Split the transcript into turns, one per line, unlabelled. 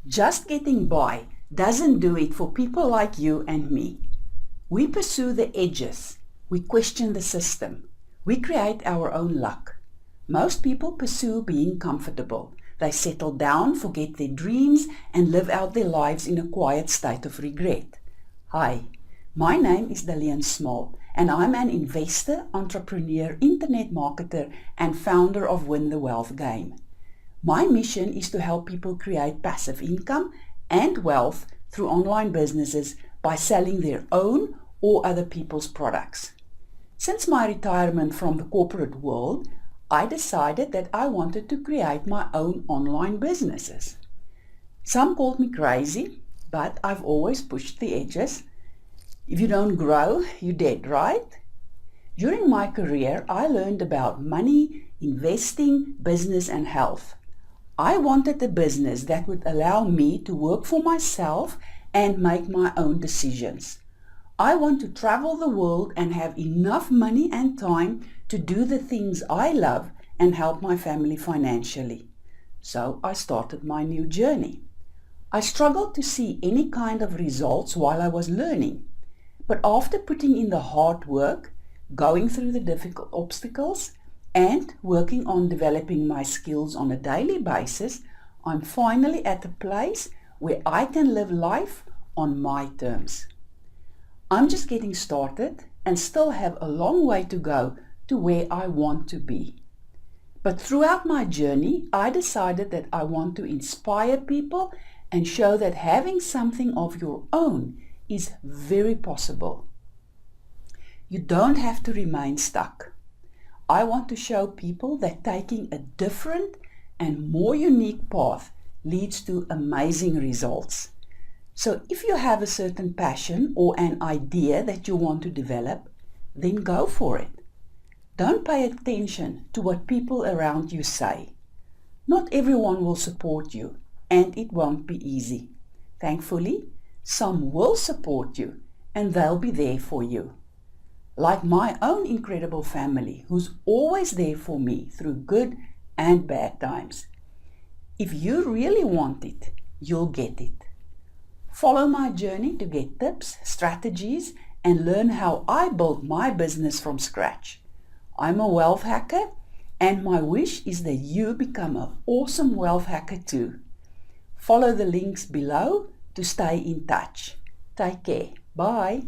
Just getting by doesn't do it for people like you and me. We pursue the edges. We question the system. We create our own luck. Most people pursue being comfortable. They settle down, forget their dreams, and live out their lives in a quiet state of regret. Hi, my name is Daleen Smal, and I'm an investor, entrepreneur, internet marketer, and founder of Win the Wealth Game. My mission is to help people create passive income and wealth through online businesses by selling their own or other people's products. Since my retirement from the corporate world, I decided that I wanted to create my own online businesses. Some called me crazy, but I've always pushed the edges. If you don't grow, you're dead, right? During my career, I learned about money, investing, business, and health. I wanted a business that would allow me to work for myself and make my own decisions. I want to travel the world and have enough money and time to do the things I love and help my family financially. So I started my new journey. I struggled to see any kind of results while I was learning. But after putting in the hard work, going through the difficult obstacles, and working on developing my skills on a daily basis, I'm finally at a place where I can live life on my terms. I'm just getting started and still have a long way to go to where I want to be. But throughout my journey, I decided that I want to inspire people and show that having something of your own is very possible. You don't have to remain stuck. I want to show people that taking a different and more unique path leads to amazing results. So if you have a certain passion or an idea that you want to develop, then go for it. Don't pay attention to what people around you say. Not everyone will support you, and it won't be easy. Thankfully, some will support you, and they'll be there for you. Like my own incredible family, who's always there for me through good and bad times. If you really want it, you'll get it. Follow my journey to get tips, strategies, and learn how I built my business from scratch. I'm a wealth hacker, and my wish is that you become an awesome wealth hacker too. Follow the links below to stay in touch. Take care. Bye.